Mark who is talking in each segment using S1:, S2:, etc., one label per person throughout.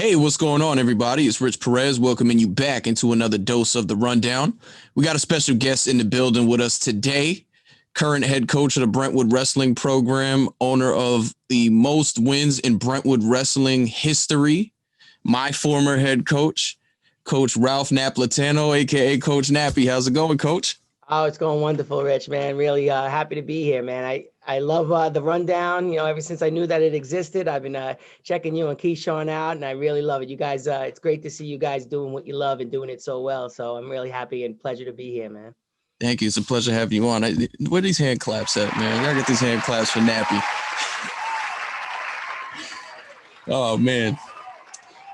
S1: Hey, what's going on, everybody? It's Rich Perez welcoming you back into another dose of the rundown. We got a special guest in the building with us today, current head coach of the Brentwood Wrestling program, owner of the most wins in Brentwood Wrestling history, my former head coach, Coach Ralph Napolitano, aka Coach Nappy. How's it going, Coach?
S2: Oh, it's going wonderful, Rich, man. Really happy to be here, man. I love the rundown. Ever since I knew that it existed, I've been checking you and Keyshawn out, and I really love it. You guys, it's great to see you guys doing what you love and doing it so well. So I'm really happy and pleasure to be here, man.
S1: Thank you. It's a pleasure having you on. Where are these hand claps at, man? Y'all get these hand claps for Nappy. Oh, man.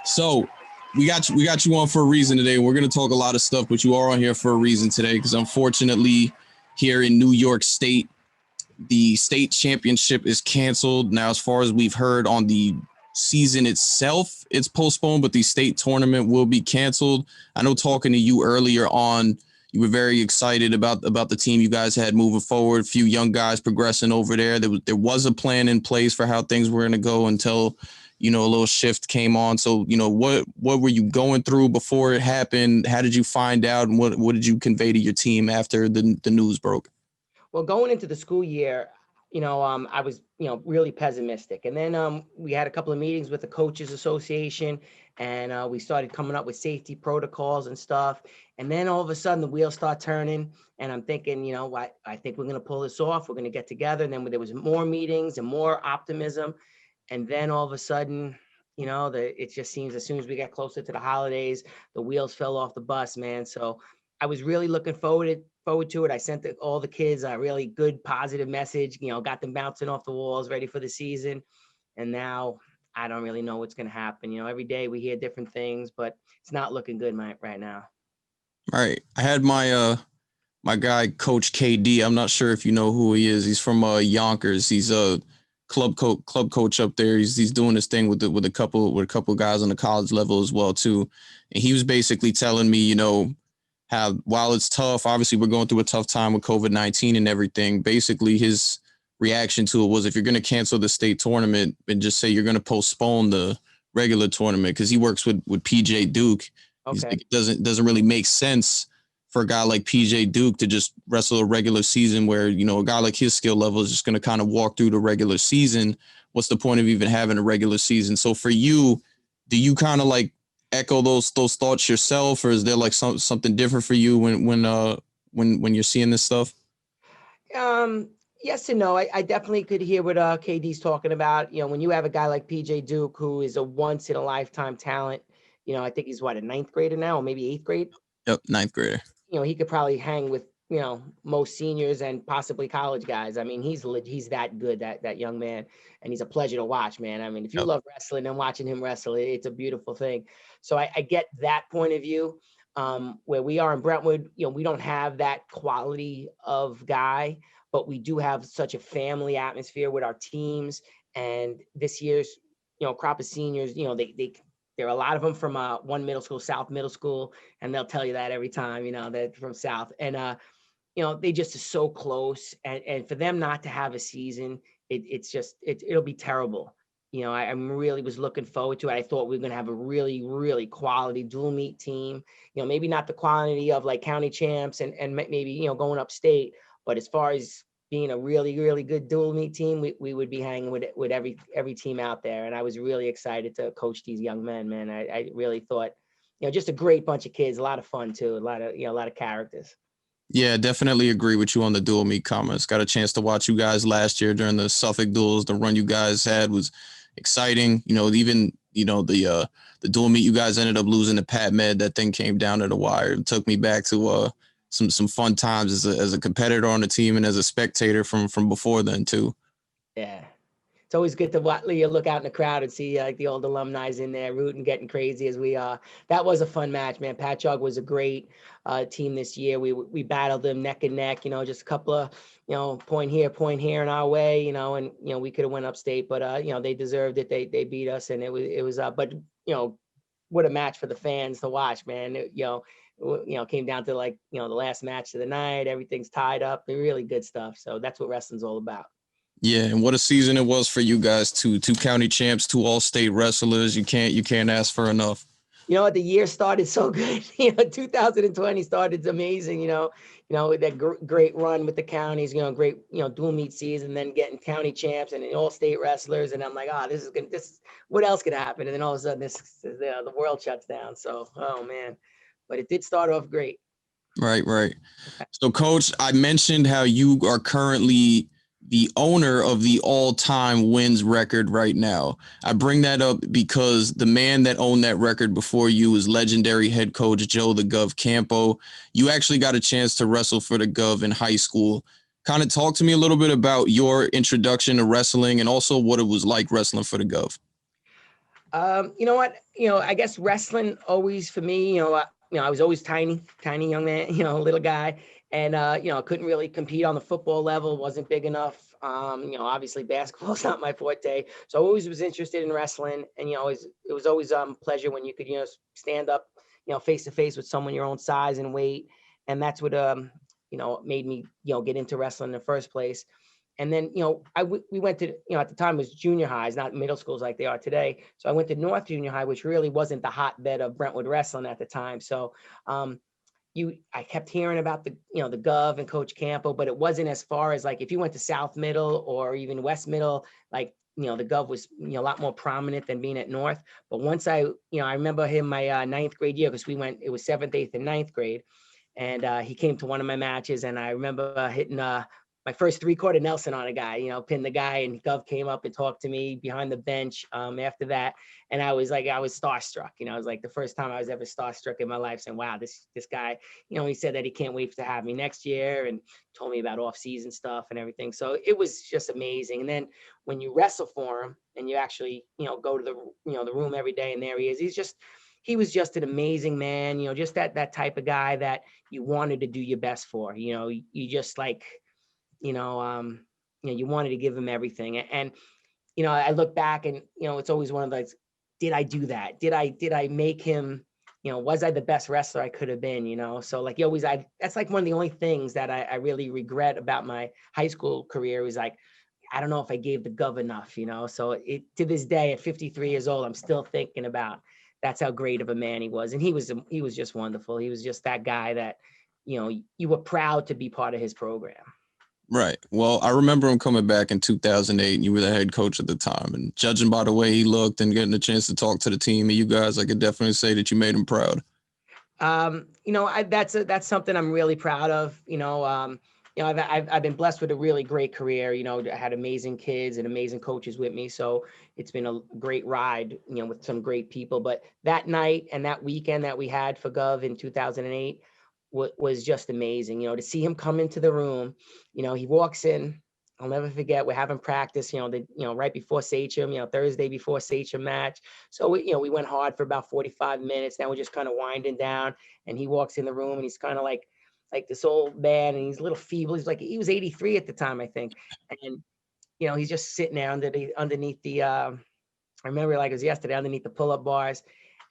S1: So we got you on for a reason today. We're going to talk a lot of stuff, but you are on here for a reason today because unfortunately here in New York State, the state championship is canceled. Now, as far as we've heard on the season itself, it's postponed, but the state tournament will be canceled. I know talking to you earlier on, you were very excited about the team you guys had moving forward, a few young guys progressing over there. There was a plan in place for how things were going to go until a little shift came on. So, what were you going through before it happened? How did you find out? And what did you convey to your team after the news broke?
S2: Well, going into the school year, I was, really pessimistic. And then we had a couple of meetings with the Coaches Association, and we started coming up with safety protocols and stuff. And then all of a sudden, the wheels start turning, and I'm thinking, I think we're going to pull this off. We're going to get together. And then there was more meetings and more optimism. And then all of a sudden, it just seems as soon as we got closer to the holidays, the wheels fell off the bus, man. So I was really looking forward to it. I sent all the kids a really good, positive message, got them bouncing off the walls, ready for the season. And now I don't really know what's going to happen. Every day we hear different things, but it's not looking good right now.
S1: All right. I had my guy, Coach KD. I'm not sure if you know who he is. He's from Yonkers. He's a club coach up there. He's doing this thing with a couple guys on the college level as well too. And he was basically telling me, how while it's tough, obviously we're going through a tough time with COVID-19 and everything. Basically, his reaction to it was if you're going to cancel the state tournament and just say you're going to postpone the regular tournament, because he works with PJ Duke. He's
S2: Okay.
S1: like, it doesn't really make sense for a guy like PJ Duke to just wrestle a regular season where, a guy like his skill level is just going to kind of walk through the regular season. What's the point of even having a regular season? So for you, do you kind of like echo those thoughts yourself, or is there like something different for you when you're seeing this stuff?
S2: Yes and no. I definitely could hear what KD's talking about. When you have a guy like PJ Duke, who is a once in a lifetime talent, I think he's a ninth grader now, or maybe eighth grade.
S1: Yep, ninth grader.
S2: He could probably hang with, most seniors and possibly college guys. I mean, he's that good, that young man, and he's a pleasure to watch, man. I mean, if you
S1: Yep.
S2: love wrestling and watching him wrestle, it's a beautiful thing. So I get that point of view. Where we are in Brentwood, we don't have that quality of guy, but we do have such a family atmosphere with our teams. And this year's, crop of seniors, there are a lot of them from one middle school, South Middle School, and they'll tell you that every time, they're from South. And they just are so close. And for them not to have a season, it'll be terrible. I really was looking forward to it. I thought we were going to have a really, really quality dual meet team. Maybe not the quality of like county champs and maybe, going upstate, but as far as being a really, really good dual meet team, we would be hanging with every team out there. And I was really excited to coach these young men, man. I really thought, just a great bunch of kids, a lot of fun too, a lot of characters.
S1: Yeah, definitely agree with you on the dual meet comments. Got a chance to watch you guys last year during the Suffolk duels. The run you guys had was exciting. Even the dual meet you guys ended up losing to Pat Med. That thing came down to the wire. It took me back to some fun times as a competitor on the team and as a spectator from before then too.
S2: Yeah. It's always good to look out in the crowd and see like the old alumni in there rooting, getting crazy as we are. That was a fun match, man. Patchogue was a great team this year. We battled them neck and neck, just a couple of, point here in our way, and, we could have went upstate, but, they deserved it. They beat us, and it was, but, what a match for the fans to watch, man. Came down to like, the last match of the night. Everything's tied up. Really good stuff. So that's what wrestling's all about.
S1: Yeah, and what a season it was for you guys too. Two county champs, two all-state wrestlers. You can't ask for enough.
S2: You know what? The year started so good. 2020 started amazing. With that great run with the counties. Great dual meet season, then getting county champs and all state wrestlers. And I'm like, this is good. What else could happen? And then all of a sudden, the world shuts down. So, oh man, but it did start off great.
S1: Right, right. So, Coach, I mentioned how you are currently the owner of the all-time wins record right now. I bring that up because the man that owned that record before you was legendary head coach Joe the Gov Campo. You actually got a chance to wrestle for the Gov in high school. Kind of talk to me a little bit about your introduction to wrestling and also what it was like wrestling for the Gov.
S2: You know what? I guess wrestling always for me. I was always tiny young man. Little guy, and I couldn't really compete on the football level. Wasn't big enough. Obviously basketball's not my forte. So I always was interested in wrestling, and it was always pleasure when you could stand up, face to face with someone your own size and weight, and that's what made me get into wrestling in the first place. And then, we went to, at the time it was junior highs, not middle schools like they are today. So I went to North Junior High, which really wasn't the hotbed of Brentwood wrestling at the time. So I kept hearing about the Gov and Coach Campo, but it wasn't as far as like if you went to South Middle or even West Middle, like, the Gov was, a lot more prominent than being at North. But once I remember him my ninth grade year, because it was 7th, 8th, and 9th grade. And he came to one of my matches, and I remember hitting my first 3-quarter Nelson on a guy, pinned the guy, and Gov came up and talked to me behind the bench after that. And I was starstruck. It was like the first time I was ever starstruck in my life, saying, wow, this guy, he said that he can't wait to have me next year, and told me about off-season stuff and everything. So it was just amazing. And then when you wrestle for him and you actually, go to the room every day, and there he is, he was just an amazing man, just that type of guy that you wanted to do your best for. You just like, you wanted to give him everything. And, I look back and, it's always one of those, did I do that? Did I make him, was I the best wrestler I could have been, so like that's like one of the only things that I really regret about my high school career was like, I don't know if I gave the Gov enough, so to this day at 53 years old, I'm still thinking about that's how great of a man he was. And he was just wonderful. He was just that guy that, you were proud to be part of his program.
S1: Right. Well, I remember him coming back in 2008, and you were the head coach at the time. And judging by the way he looked and getting a chance to talk to the team and you guys, I could definitely say that you made him proud.
S2: That's something I'm really proud of. I've been blessed with a really great career. I had amazing kids and amazing coaches with me. So it's been a great ride, with some great people. But that night and that weekend that we had for Gov in 2008 was just amazing. To see him come into the room, he walks in. I'll never forget. We're having practice, right before Sachem, Thursday before Sachem match. So we went hard for about 45 minutes. Now we're just kind of winding down, and he walks in the room, and he's kind of like this old man, and he's a little feeble. He was 83 at the time, I think. And, he's just sitting there underneath the, I remember like it was yesterday, underneath the pull-up bars.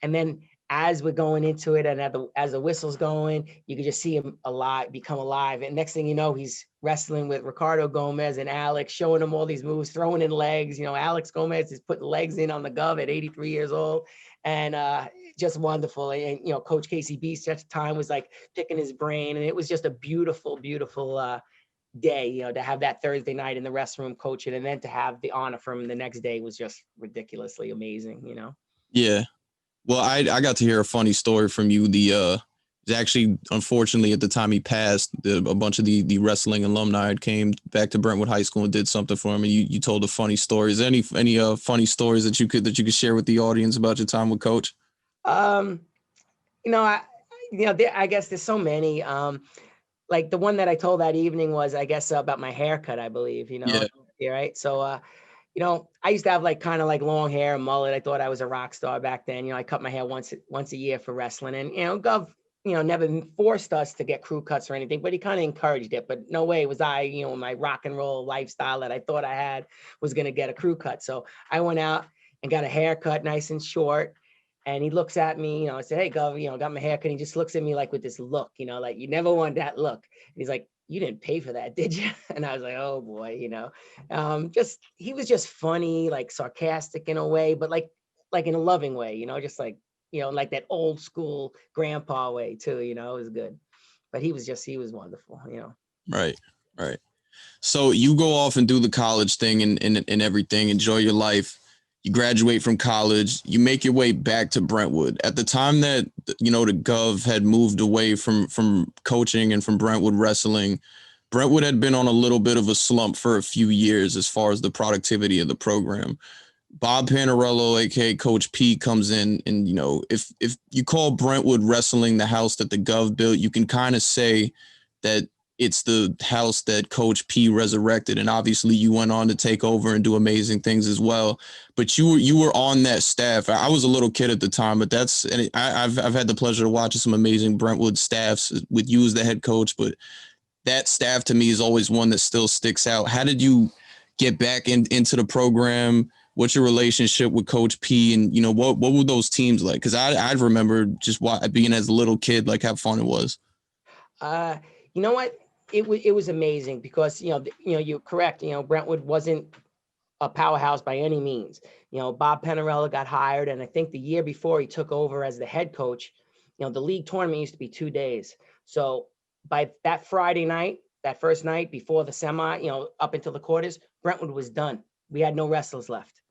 S2: And then as we're going into it, and as the whistle's going, you can just see him become alive. And next thing you know, he's wrestling with Ricardo Gomez and Alex, showing him all these moves, throwing in legs. Alex Gomez is putting legs in on the Gov at 83 years old. And just wonderful. And, Coach Casey Beast at the time was like picking his brain. And it was just a beautiful, beautiful day, to have that Thursday night in the restroom coaching, and then to have the honor from him the next day was just ridiculously amazing,
S1: Yeah. Well, I got to hear a funny story from you. Actually, unfortunately, at the time he passed, a bunch of the wrestling alumni had came back to Brentwood High School and did something for him. And you told a funny story. Is there any funny stories that you could share with the audience about your time with Coach?
S2: I guess there's so many. Like the one that I told that evening was, I guess, about my haircut, I believe.
S1: Yeah.
S2: Yeah, right. So, I used to have like kind of like long hair and mullet. I thought I was a rock star back then. I cut my hair once a year for wrestling, and Gov, never forced us to get crew cuts or anything, but he kind of encouraged it. But no way was I, my rock and roll lifestyle that I thought I had was going to get a crew cut. So I went out and got a haircut, nice and short. And he looks at me, I said, hey, Gov, got my haircut. He just looks at me like with this look, like you never want that look. And he's like, you didn't pay for that, did you? And I was like, oh boy, just he was just funny, like sarcastic in a way, but like in a loving way, just like like that old school grandpa way too. It was good. But he was wonderful.
S1: Right. Right. So you go off and do the college thing and everything, enjoy your life. You graduate from college, you make your way back to Brentwood. At the time that, the Gov had moved away from coaching and from Brentwood wrestling, Brentwood had been on a little bit of a slump for a few years as far as the productivity of the program. Bob Panarello, aka Coach P, comes in, and if you call Brentwood Wrestling the house that the Gov built, you can kind of say that it's the house that Coach P resurrected. And obviously, you went on to take over and do amazing things as well. But you were on that staff. I was a little kid at the time, but I've had the pleasure of watching some amazing Brentwood staffs with you as the head coach. But that staff to me is always one that still sticks out. How did you get back into the program? What's your relationship with Coach P? And, what were those teams like? Because I remember just being as a little kid, like how fun it was.
S2: You know what? It was amazing because, you're correct. Brentwood wasn't a powerhouse by any means. Bob Panarello got hired, and I think the year before he took over as the head coach, the league tournament used to be 2 days. So by that Friday night, that first night before the semi, up until the quarters, Brentwood was done. We had no wrestlers left.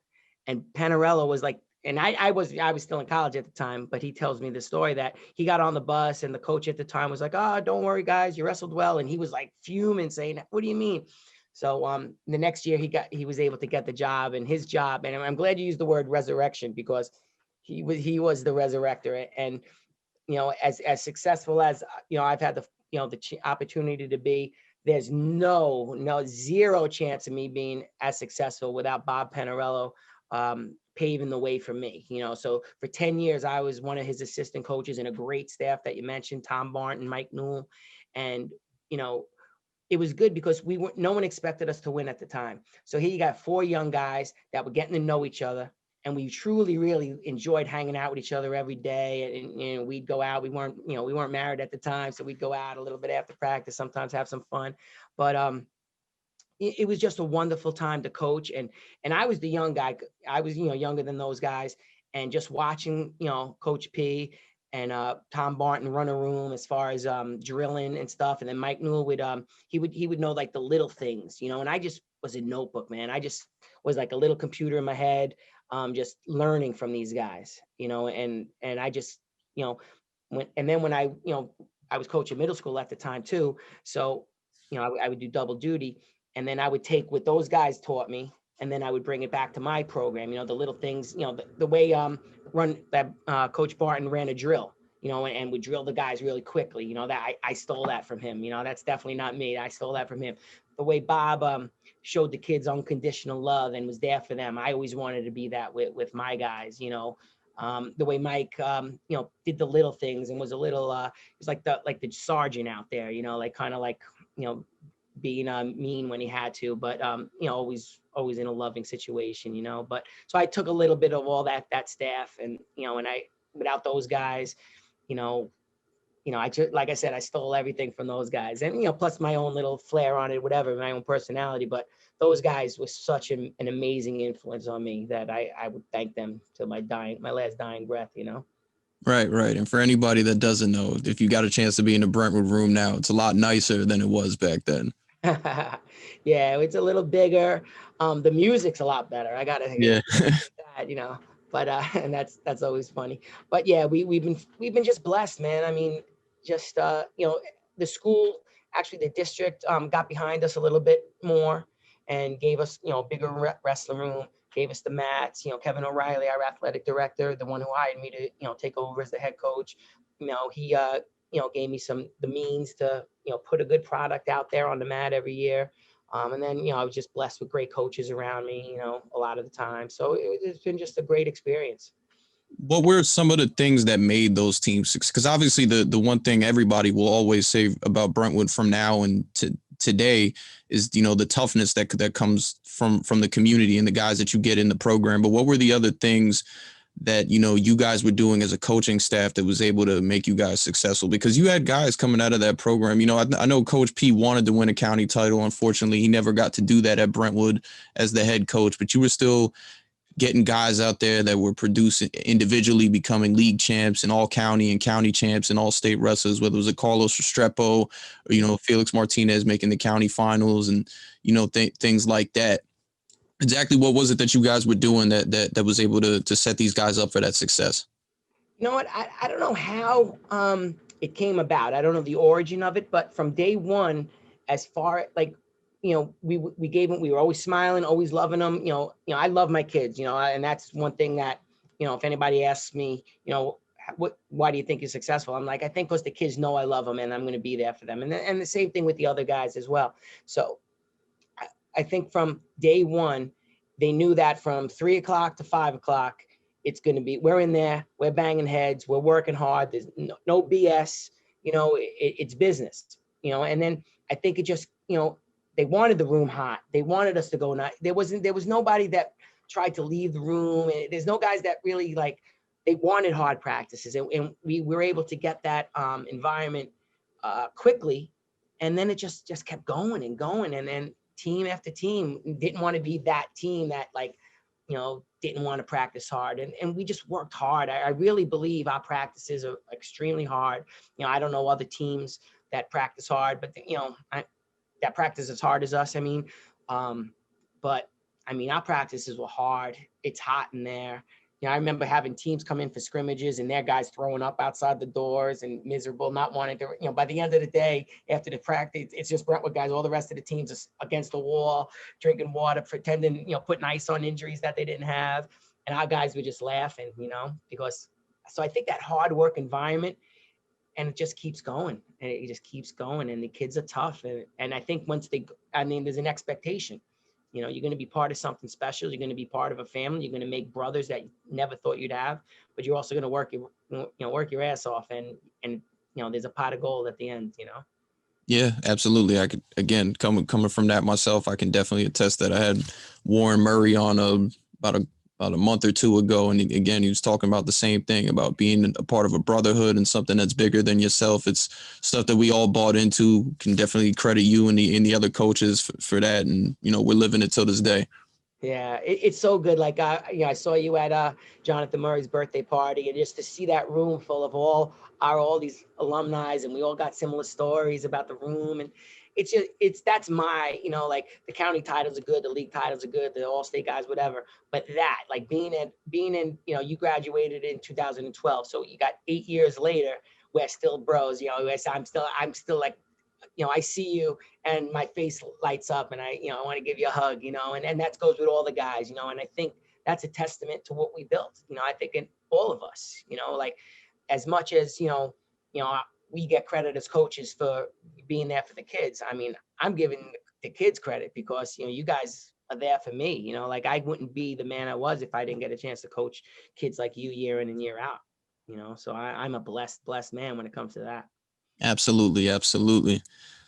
S2: And Panarello was like, and I was still in college at the time, but he tells me the story that he got on the bus and the coach at the time was like, oh, don't worry, guys, you wrestled well. And he was like fuming, saying, what do you mean? So the next year he was able to get the job, and his job, and I'm glad you used the word resurrection, because he was the resurrector. And as successful as I've had the opportunity to be, there's zero chance of me being as successful without Bob Panarello paving the way for me. So for 10 years I was one of his assistant coaches, and a great staff that you mentioned, Tom Barton, Mike Newell. And it was good because no one expected us to win at the time. So here you got 4 young guys that were getting to know each other, and we truly, really enjoyed hanging out with each other every day. And we'd go out. We weren't married at the time, so we'd go out a little bit after practice, sometimes have some fun. But it was just a wonderful time to coach. And I was the young guy. I was, younger than those guys, and just watching, Coach P and Tom Barton run a room as far as drilling and stuff. And then Mike Newell would he would know like the little things, and I just was a notebook, man. I just was like a little computer in my head, just learning from these guys, and I just, when I was coaching middle school at the time too. So, I would do double duty, and then I would take what those guys taught me, and then I would bring it back to my program. The little things, the way Coach Barton ran a drill, and would drill the guys really quickly. That I stole that from him. That's definitely not me. I stole that from him. The way Bob showed the kids unconditional love and was there for them. I always wanted to be that with my guys. The way Mike, did the little things and was a little, he was like the sergeant out there. Like kind of like, being mean when he had to, but always in a loving situation, But so I took a little bit of all that staff, and and without those guys, I just, like I said, I stole everything from those guys, and plus my own little flair on it, whatever, my own personality. But those guys were such an amazing influence on me that I would thank them till my last dying breath.
S1: Right. And for anybody that doesn't know, if you got a chance to be in the Brentwood room now, it's a lot nicer than it was back then.
S2: Yeah, it's a little bigger. The music's a lot better. I gotta
S1: Yeah.
S2: that. But and that's always funny. But yeah, we've been just blessed, man. I mean, just the school, actually the district got behind us a little bit more and gave us bigger wrestling room, gave us the mats. Kevin O'Reilly, our athletic director, the one who hired me to take over as the head coach, he gave me the means to, put a good product out there on the mat every year. And then, I was just blessed with great coaches around me, a lot of the time. So it's been just a great experience.
S1: What were some of the things that made those teams? Because obviously the one thing everybody will always say about Brentwood from now and to today is, the toughness that comes from the community and the guys that you get in the program. But what were the other things that, you know, you guys were doing as a coaching staff that was able to make you guys successful? Because you had guys coming out of that program. You know, I know Coach P wanted to win a county title. Unfortunately, he never got to do that at Brentwood as the head coach, but you were still getting guys out there that were producing individually, becoming league champs and all county and county champs and all state wrestlers, whether it was a Carlos Restrepo or, you know, Felix Martinez making the county finals and, you know, things like that. Exactly what was it that you guys were doing that was able to set these guys up for that success?
S2: You know what? I don't know how it came about. I don't know the origin of it, but from day one, as far like, you know, we gave them, we were always smiling, always loving them. I love my kids, and that's one thing that, if anybody asks me, why do you think you're successful? I'm like, I think because the kids know I love them and I'm going to be there for them. And the same thing with the other guys as well. So I think from day one, they knew that from 3 o'clock to 5 o'clock, it's going to be, we're in there, we're banging heads, we're working hard. There's no BS, it's business, and then I think it just, they wanted the room hot. They wanted us to go night. There was nobody that tried to leave the room. And there's no guys that really they wanted hard practices. And we were able to get that environment quickly. And then it just kept going and going. And then team after team didn't want to be that team that didn't want to practice hard. And we just worked hard. I really believe our practices are extremely hard. I don't know other teams that practice hard, but that practice as hard as us. But our practices were hard. It's hot in there. I remember having teams come in for scrimmages and their guys throwing up outside the doors and miserable, not wanting to, by the end of the day, after the practice, it's just Brentwood guys. All the rest of the teams are against the wall, drinking water, pretending, putting ice on injuries that they didn't have. And our guys were just laughing, because, so I think that hard work environment, and it just keeps going and it just keeps going. And the kids are tough. And I think once there's an expectation. You're going to be part of something special. You're going to be part of a family. You're going to make brothers that you never thought you'd have, but you're also going to work your ass off. And there's a pot of gold at the end.
S1: Yeah, absolutely. I could, again, coming from that myself, I can definitely attest that. I had Warren Murray on about a month or two ago, and again, he was talking about the same thing about being a part of a brotherhood and something that's bigger than yourself. It's stuff that we all bought into. Can definitely credit you and the other coaches for that, and we're living it till this day.
S2: Yeah, it's so good. Like, I saw you at Jonathan Murray's birthday party, and just to see that room full of all these alumni, and we all got similar stories about the room. And that's my, like the county titles are good, the league titles are good, the all-state guys, whatever. But that, like being in, you graduated in 2012, so you got 8 years later, we're still bros. I'm still like, I see you and my face lights up and I want to give you a hug, and that goes with all the guys, and I think that's a testament to what we built. I think in all of us, like as much as, we get credit as coaches for being there for the kids. I'm giving the kids credit because, you guys are there for me, like I wouldn't be the man I was if I didn't get a chance to coach kids like you year in and year out, so I'm a blessed man when it comes to that.
S1: Absolutely, absolutely.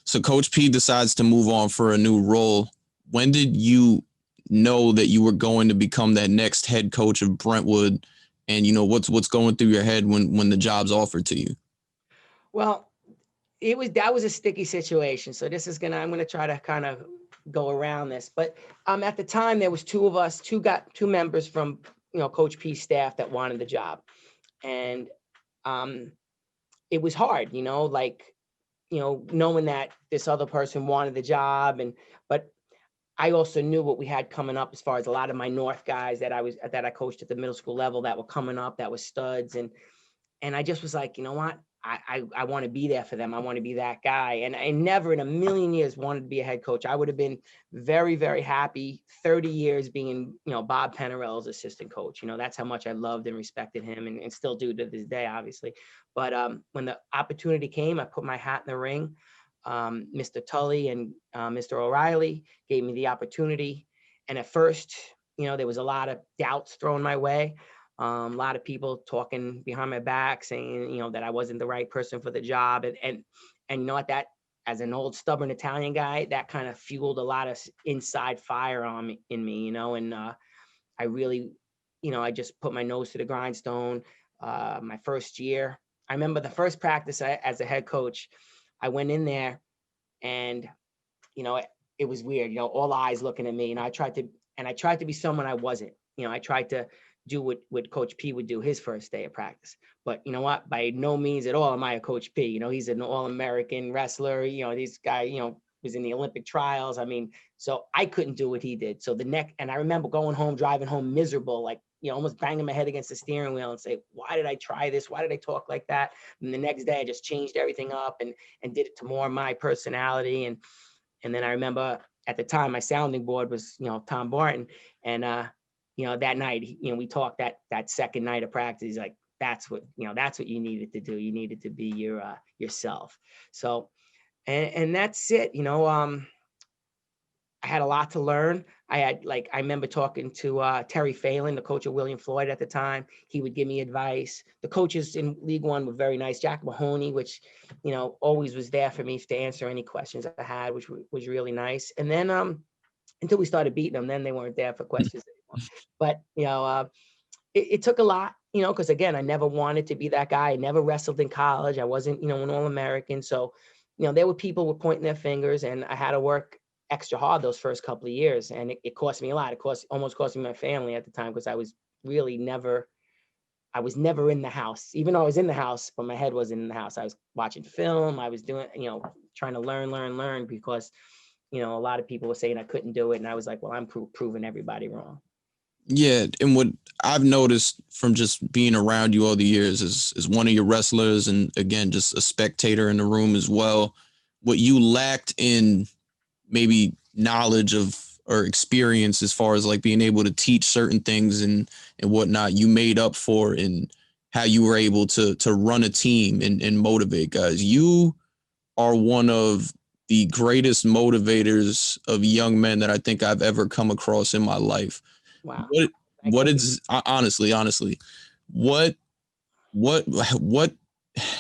S1: So Coach P decides to move on for a new role. When did you know that you were going to become that next head coach of Brentwood? And what's going through your head when the job's offered to you?
S2: Well, that was a sticky situation. So I'm gonna try to kind of go around this. But at the time there was two of us, two members from Coach P's staff that wanted the job. And it was hard, knowing that this other person wanted the job. But I also knew what we had coming up as far as a lot of my North guys that I coached at the middle school level that were coming up, that was studs. And I just was like, you know what? I want to be there for them. I want to be that guy. And I never in a million years wanted to be a head coach. I would have been very, very happy 30 years being, Bob Penarel's assistant coach. That's how much I loved and respected him and still do to this day, obviously. But when the opportunity came, I put my hat in the ring. Mr. Tully and Mr. O'Reilly gave me the opportunity. And at first, there was a lot of doubts thrown my way. A lot of people talking behind my back saying, that I wasn't the right person for the job. And what, that as an old stubborn Italian guy, that kind of fueled a lot of inside fire in me, and I really, I just put my nose to the grindstone. My first year, I remember the first practice as a head coach, I went in there and, it was weird, all eyes looking at me. And I tried to be someone I wasn't. I tried to do what Coach P would do his first day of practice. But you know what? By no means at all am I a Coach P. He's an All-American wrestler. This guy, was in the Olympic trials. I mean, so I couldn't do what he did. So and I remember going home, driving home miserable, like, almost banging my head against the steering wheel and say, why did I try this? Why did I talk like that? And the next day I just changed everything up and did it to more my personality. And then I remember at the time my sounding board was, Tom Barton. And, that night, we talked that second night of practice. He's like, that's what you needed to do. You needed to be yourself. So, and that's it. I had a lot to learn. I remember talking to Terry Phelan, the coach of William Floyd at the time. He would give me advice. The coaches in League One were very nice. Jack Mahoney, which, always was there for me to answer any questions I had, which was really nice. And then until we started beating them, then they weren't there for questions anymore. But, it took a lot, because again, I never wanted to be that guy. I never wrestled in college. I wasn't, an All-American. So, there were people were pointing their fingers, and I had to work extra hard those first couple of years. And it cost me a lot. It almost cost me my family at the time, because I was never in the house, even though I was in the house, but my head wasn't in the house. I was watching film. I was doing, trying to learn because, a lot of people were saying I couldn't do it. And I was like, well, I'm proving everybody wrong.
S1: Yeah, and what I've noticed from just being around you all the years is one of your wrestlers, and again, just a spectator in the room as well. What you lacked in maybe knowledge of or experience as far as like being able to teach certain things and whatnot, you made up for in how you were able to run a team and motivate guys. You are one of the greatest motivators of young men that I think I've ever come across in my life.
S2: Wow.
S1: What is honestly, what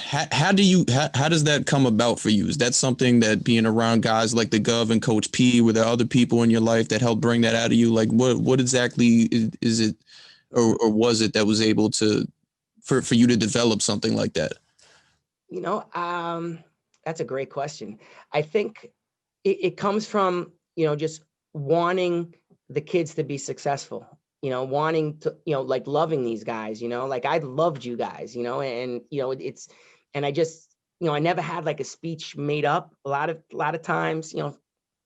S1: how does that come about for you? Is that something that being around guys like the Gov and Coach P, were there other people in your life that helped bring that out of you? Like what exactly is it or was it that was able to for you to develop something like that?
S2: That's a great question. I think it comes from, just wanting the kids to be successful, wanting to, like loving these guys, like I loved you guys, and, and I just, I never had like a speech made up a lot of times,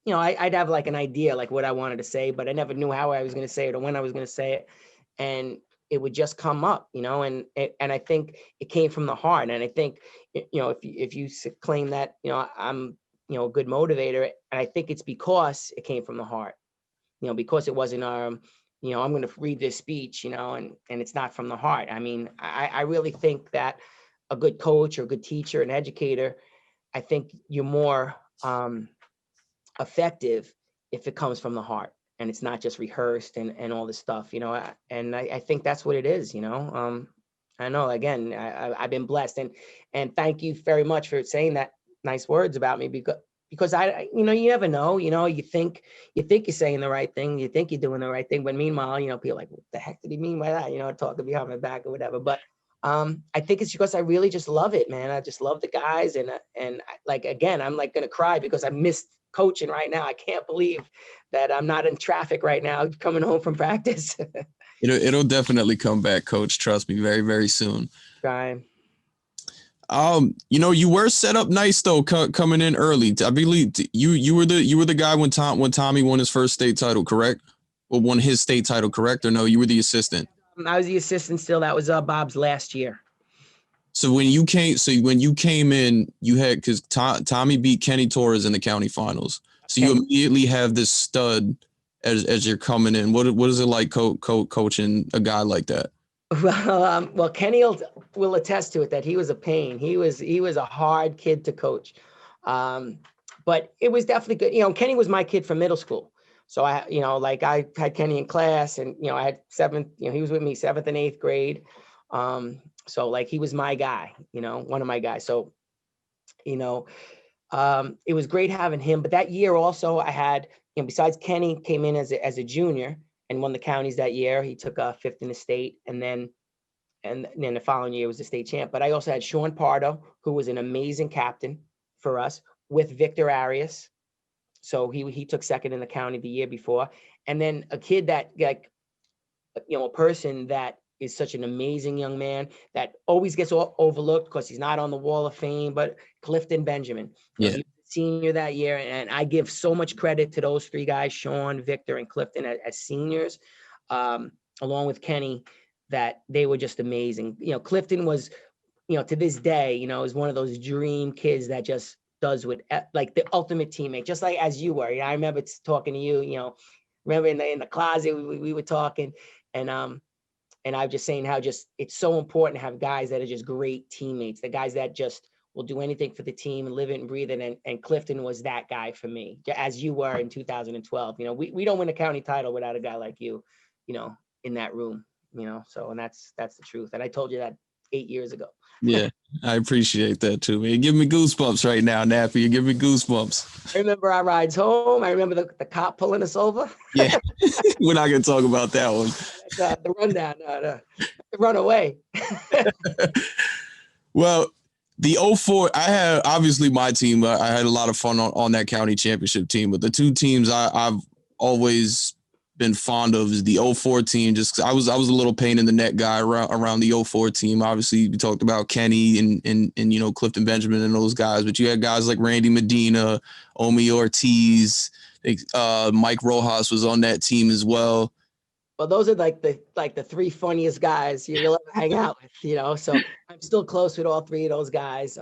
S2: I'd have like an idea, like what I wanted to say, but I never knew how I was going to say it or when I was going to say it. And it would just come up, and I think it came from the heart. And I think, if you claim that, I'm, a good motivator, and I think it's because it came from the heart, because it wasn't, I'm going to read this speech, and it's not from the heart. I mean, I really think that a good coach or a good teacher, an educator, I think you're more effective if it comes from the heart and it's not just rehearsed and all this stuff, and I think that's what it is, I know, again, I've been blessed, and thank you very much for saying that nice words about me, because I, you never know, you think you're saying the right thing, you think you're doing the right thing, but meanwhile, people are like, what the heck did he mean by that? Talking behind my back or whatever. But I think it's because I really just love it, man. I just love the guys, and like, again, I'm like gonna cry because I missed coaching right now. I can't believe that I'm not in traffic right now coming home from practice.
S1: It'll definitely come back, Coach. Trust me, very, very soon.
S2: Trying.
S1: You were set up nice though, coming in early. I believe you were the guy when Tommy won his first state title, correct? Or won his state title, correct? Or no, you were the assistant.
S2: I was the assistant still. That was Bob's last year.
S1: So when you came in, you had, because Tommy beat Kenny Torres in the county finals. So you immediately have this stud as you're coming in. What is it like coaching a guy like that?
S2: Well, Kenny will attest to it that he was a pain. He was a hard kid to coach, but it was definitely good. Kenny was my kid from middle school, so I had Kenny in class, and I had seventh. He was with me 7th and 8th grade. So like he was my guy, one of my guys. So, it was great having him. But that year also I had, besides Kenny came in as a junior, and won the counties that year. He took fifth in the state, and then the following year was the state champ. But I also had Sean Pardo, who was an amazing captain for us, with Victor Arias. So he took second in the county the year before. And then a kid that, like, a person that is such an amazing young man that always gets overlooked because he's not on the Wall of Fame, but Clifton Benjamin.
S1: Yeah.
S2: He was a senior that year. And I give so much credit to those three guys, Sean, Victor, and Clifton, as seniors, along with Kenny, that they were just amazing. Clifton was, to this day, is one of those dream kids that just does what, like, the ultimate teammate, just like as you were. I remember talking to you, remember in the closet, we were talking, and I'm just saying how just it's so important to have guys that are just great teammates, the guys that just will do anything for the team and live it and breathe it. And Clifton was that guy for me, as you were in 2012. We don't win a county title without a guy like you, in that room, so, and that's the truth. And I told you that 8 years ago.
S1: Yeah, I appreciate that too, man. Give me goosebumps right now, Nappy. You give me goosebumps.
S2: I remember our rides home. I remember the cop pulling us over.
S1: Yeah, we're not gonna talk about that one.
S2: The rundown, the runaway.
S1: Well, the 04, I had obviously my team. I had a lot of fun on that county championship team, but the two teams I've always been fond of is the 04 team, just because I was a little pain in the neck guy around the 04 team. Obviously, we talked about Kenny and Clifton Benjamin and those guys, but you had guys like Randy Medina, Omi Ortiz, Mike Rojas was on that team as well.
S2: Well, those are like the three funniest guys you'll ever hang out with, so I'm still close with all three of those guys.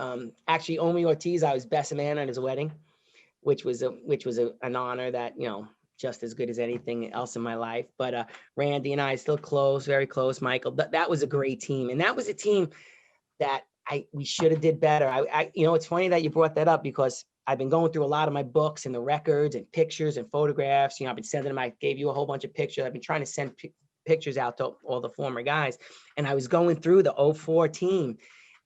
S2: Actually, Omi Ortiz, I was best man at his wedding, which was an honor that, just as good as anything else in my life. But Randy and I still close, very close. Michael, that was a great team. And that was a team that we should have did better. It's funny that you brought that up, because I've been going through a lot of my books and the records and pictures and photographs. I've been sending them. I gave you a whole bunch of pictures. I've been trying to send pictures out to all the former guys. And I was going through the 04 team,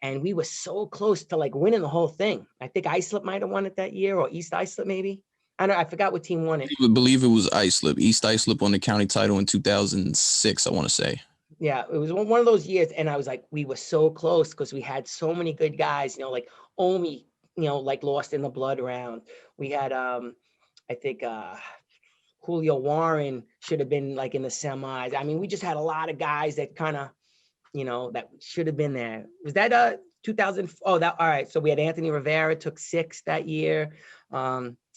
S2: and we were so close to like winning the whole thing. I think Islip might have won it that year, or East Islip maybe. I forgot what team won it.
S1: I believe it was Islip. East Islip won the county title in 2006, I want to say. Yeah,
S2: it was one of those years, and I was like, we were so close because we had so many good guys, like Omi, like lost in the blood round. We had, I think, Julio Warren should have been like in the semis. I mean, we just had a lot of guys that kind of, that should have been there. Was that 2000? Oh, all right. So we had Anthony Rivera took 6th that year.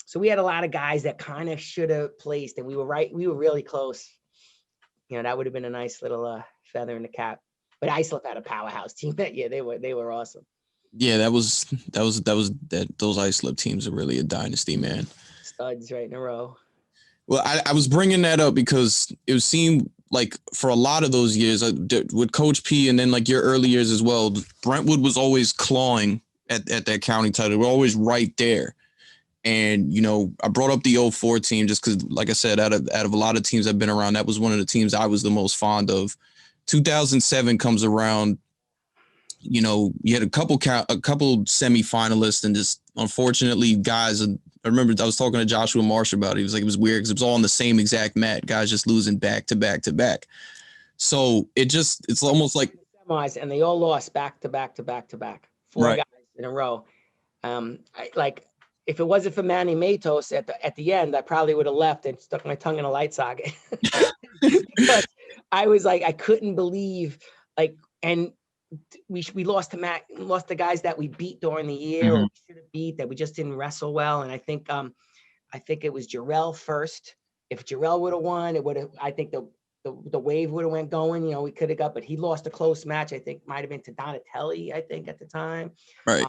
S2: So we had a lot of guys that kind of should have placed, and we were right. We were really close. That would have been a nice little feather in the cap. But Islip had a powerhouse team that year. They were awesome.
S1: Yeah, those Islip teams are really a dynasty, man.
S2: Studs right in a row.
S1: Well, I was bringing that up because it seemed like for a lot of those years with Coach P, and then like your early years as well, Brentwood was always clawing at that county title. We're always right there. And, I brought up the 04 team just because, like I said, out of a lot of teams I've been around, that was one of the teams I was the most fond of. 2007 comes around, you had a couple semifinalists, and just unfortunately guys, I remember I was talking to Joshua Marsh about it. He was like, it was weird because it was all on the same exact mat, guys just losing back to back to back. So it's almost like
S2: semis, and they all lost back to back to back to back. 4 guys in a row. If it wasn't for Manny Matos at the end, I probably would have left and stuck my tongue in a light socket. Because I was like, I couldn't believe, and we lost to Matt, lost the guys that we beat during the year, or we should have beat, that we just didn't wrestle well. And I think it was Jarrell first. If Jarrell would have won, it would have. I think the wave would have went going. We could have got, but he lost a close match. I think might have been to Donatelli. I think at the time,
S1: right.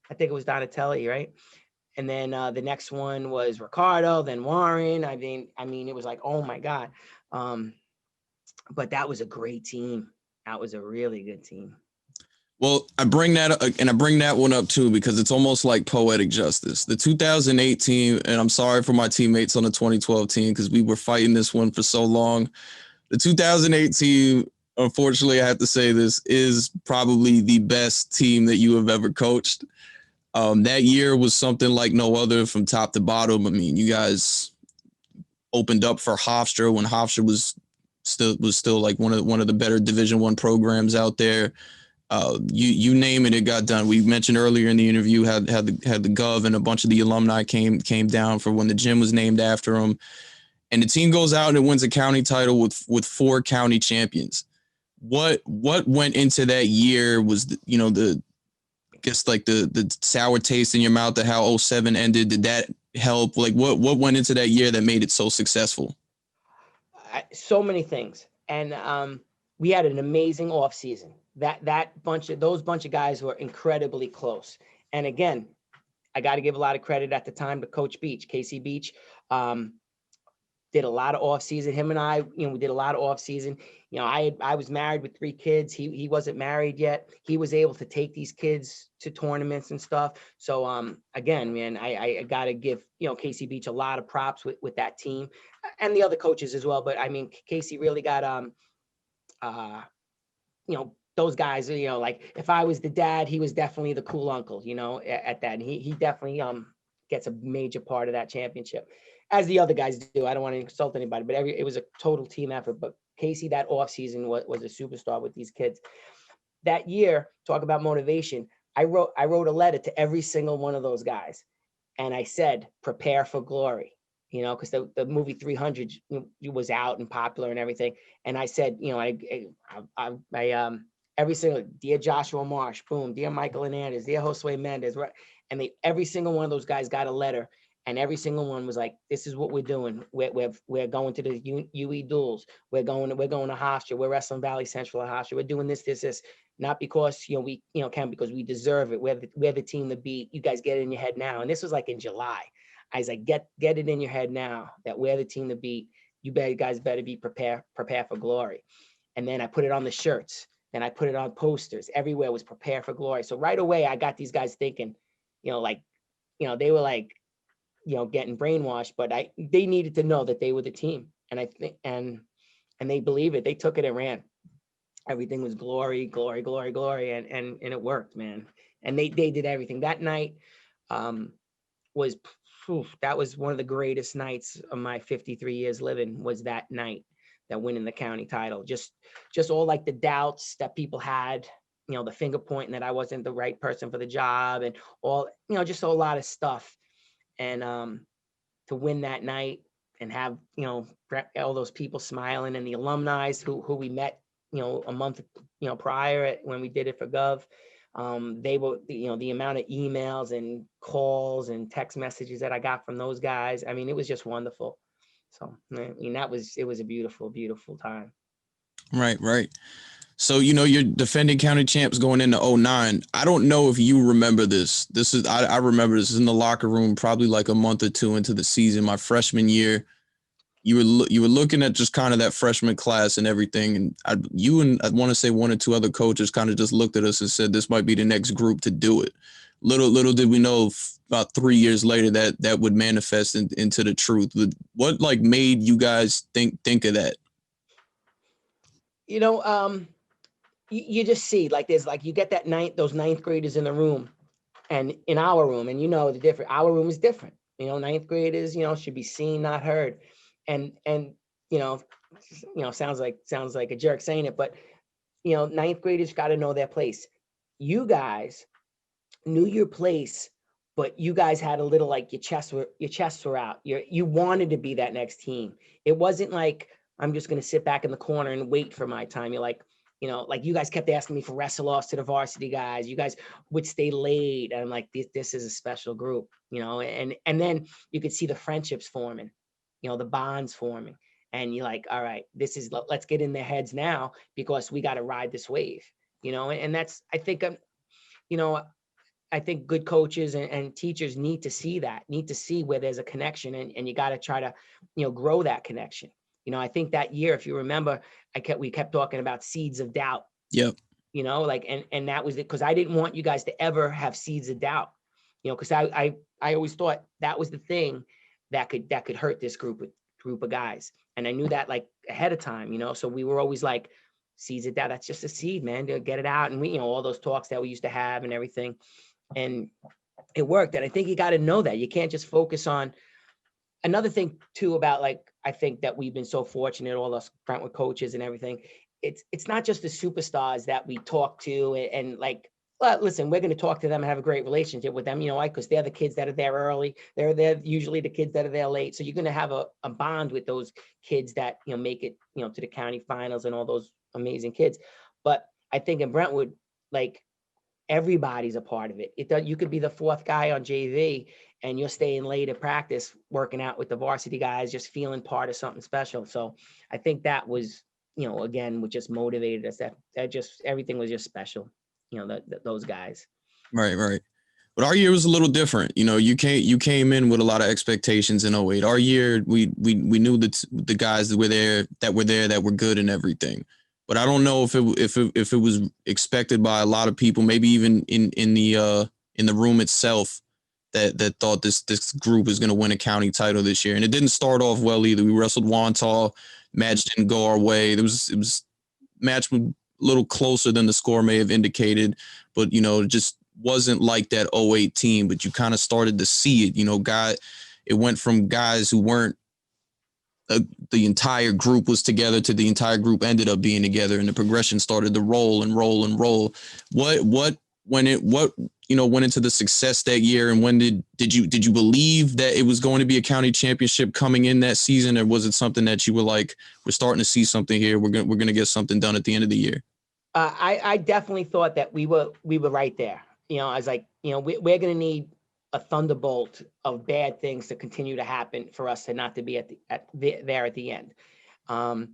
S2: I think it was Donatelli, right? And then the next one was Ricardo, then Warren. I mean, it was like, oh my God. But that was a great team. That was a really good team.
S1: Well, I bring that one up too, because it's almost like poetic justice. The 2008 team, and I'm sorry for my teammates on the 2012 team, because we were fighting this one for so long. The 2008 team, unfortunately, I have to say this, is probably the best team that you have ever coached. That year was something like no other from top to bottom. I mean, you guys opened up for Hofstra when Hofstra was still like one of the better Division I programs out there. You name it, it got done. We mentioned earlier in the interview had the Gov and a bunch of the alumni came down for when the gym was named after him, and the team goes out and it wins a county title with 4 county champions. What went into that year was the guess like the sour taste in your mouth of how 07 ended. Did that help? Like what went into that year that made it so successful?
S2: So many things, and we had an amazing off season. Those bunch of guys were incredibly close. And again, I got to give a lot of credit at the time to Coach Beach, Casey Beach. Did a lot of off season. Him and I, we did a lot of off season. I was married with 3 kids. He wasn't married yet. He was able to take these kids to tournaments and stuff. So again, man, I got to give Casey Beach a lot of props with that team and the other coaches as well. But I mean, Casey really got those guys. Like if I was the dad, he was definitely the cool uncle. At that, and he definitely gets a major part of that championship, as the other guys do. I don't want to insult anybody, but it was a total team effort. But Casey, that offseason was a superstar with these kids. That year, talk about motivation. I wrote a letter to every single one of those guys, and I said, prepare for glory. Because the movie 300 was out and popular and everything. And I said, I every single, dear Joshua Marsh, boom, dear Michael Hernandez, dear Josue Mendez, right? And every single one of those guys got a letter. And every single one was like, this is what we're doing. We're going to the UE duels. We're going to Hofstra. We're wrestling Valley Central at Hofstra. We're doing this. Not because, we, because we deserve it. We're the team to beat. You guys get it in your head now. And this was like in July. I was like, get it in your head now that we're the team to beat. You guys better be prepare for glory. And then I put it on the shirts. Then I put it on posters. Everywhere was prepare for glory. So right away, I got these guys thinking, they were like, getting brainwashed, but they needed to know that they were the team. And I think, and they believe it. They took it and ran. Everything was glory, glory, glory, glory. And it worked, man. And they did everything. That night that was one of the greatest nights of my 53 years living, was that night, that winning the county title. Just all like the doubts that people had, the finger pointing that I wasn't the right person for the job, and all, just a lot of stuff. And to win that night and have, all those people smiling, and the alumni who we met, a month, prior when we did it for Gov. They were, the amount of emails and calls and text messages that I got from those guys. I mean, it was just wonderful. So, I mean, it was a beautiful, beautiful time.
S1: Right. So, you're defending county champs going into 09. I don't know if you remember this. I remember this in the locker room, probably like a month or 2 into the season, my freshman year. You were looking at just kind of that freshman class and everything. And I want to say 1 or 2 other coaches kind of just looked at us and said, this might be the next group to do it. Little did we know, about 3 years later that would manifest into the truth. What like made you guys think of that?
S2: You just see, like, there's like, you get those ninth graders in the room, and in our room, and the different, our room is different. Ninth graders, should be seen, not heard. And sounds like a jerk saying it, but ninth graders got to know their place. You guys knew your place, but you guys had a little, like, your chests were out. You wanted to be that next team. It wasn't like, I'm just going to sit back in the corner and wait for my time. You're like, like, you guys kept asking me for wrestle-offs to the varsity guys. You guys would stay late. And I'm like, this is a special group, and then you could see the friendships forming, the bonds forming. And you're like, all right, let's get in their heads now, because we got to ride this wave, and that's, I think, I think good coaches and teachers need to see where there's a connection, and you got to try to, grow that connection. I think that year, if you remember, we kept talking about seeds of doubt.
S1: Yep.
S2: And that was it, because I didn't want you guys to ever have seeds of doubt, because I always thought that was the thing that could hurt this group of guys. And I knew that, like, ahead of time, so we were always like, seeds of doubt, that's just a seed, man, to get it out. And we, all those talks that we used to have and everything. And it worked. And I think you got to know that you can't just focus on, Another thing too about like, I think that we've been so fortunate, all us Brentwood coaches and everything. It's not just the superstars that we talk to and like, well, listen, we're going to talk to them and have a great relationship with them, you know, like, because they're the kids that are there early. They're usually the kids that are there late. So you're going to have a bond with those kids that, you know, make it, you know, to the county finals and all those amazing kids. But I think in Brentwood, like, everybody's a part of it. You could be the fourth guy on JV and you're staying late at practice, working out with the varsity guys, just feeling part of something special. So I think that was, you know, again, what just motivated us. That just, everything was just special, you know, those guys.
S1: Right, right. But our year was a little different. You know, you came in with a lot of expectations in '08. Our year, we knew that the guys that were there that were good and everything. But I don't know if it was expected by a lot of people, maybe even in the room itself, that thought this group was going to win a county title this year. And it didn't start off well either. We wrestled Wantagh, match didn't go our way. It was match was a little closer than the score may have indicated, but you know, just wasn't like that '08 team. But you kind of started to see it. You know, it went from guys who weren't the entire group was together to the entire group ended up being together, and the progression started to roll and roll and roll. What went into the success that year, and when did you believe that it was going to be a county championship coming in that season, or was it something that you were like, we're starting to see something here, we're gonna get something done at the end of the year?
S2: I definitely thought that we were right there. You know, I was like, you know, we're going to need a thunderbolt of bad things to continue to happen for us to not to be there at the end. And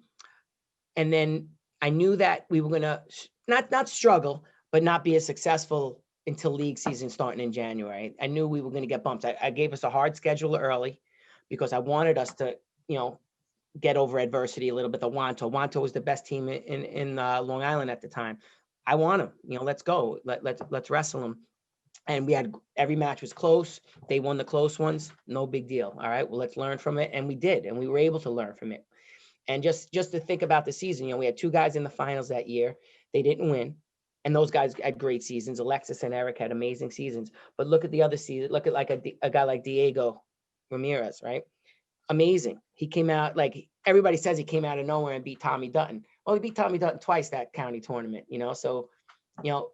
S2: then I knew that we were going to not struggle, but not be as successful until league season starting in January. I knew we were going to get bumped. I gave us a hard schedule early because I wanted us to, you know, get over adversity a little bit. The Wantagh was the best team in Long Island at the time. I want them, you know, let's go. Let's wrestle them. And we had, every match was close. They won the close ones. No big deal. All right, well, let's learn from it. And we did, and we were able to learn from it. And just to think about the season, you know, we had two guys in the finals that year. They didn't win. And those guys had great seasons. Alexis and Eric had amazing seasons. But look at the other season. Look at like a guy like Diego Ramirez, right? Amazing. He came out, like everybody says, he came out of nowhere and beat Tommy Dutton. Well, he beat Tommy Dutton twice that county tournament, you know. So, you know,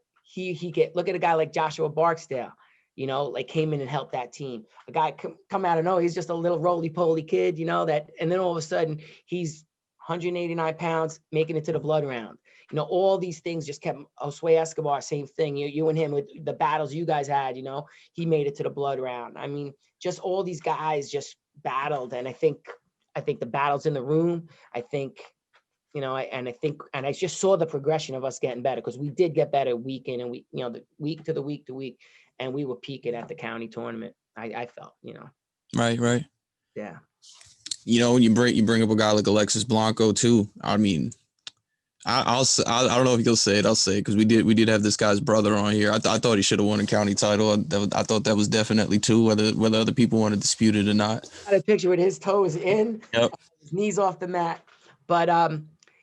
S2: look at a guy like Joshua Barksdale, you know, like came in and helped that team. A guy come out of nowhere, he's just a little roly-poly kid, you know, and then all of a sudden he's 189 pounds making it to the blood round. You know, all these things just kept. Josue Escobar, same thing. You and him with the battles you guys had, you know, he made it to the blood round. I mean, just all these guys just battled. And I think the battles in the room, I think, you know, and I just saw the progression of us getting better, because we did get better week in and week, you know, the week to week, and we were peaking at the county tournament. I felt, you know.
S1: Right.
S2: Yeah.
S1: You know, you bring up a guy like Alexis Blanco too. I mean, I don't know if he'll say it. I'll say it because we did have this guy's brother on here. I thought he should have won a county title. I thought that was definitely too, whether other people want to dispute it or not.
S2: I had a picture with his toes in,
S1: Yep.
S2: his knees off the mat. But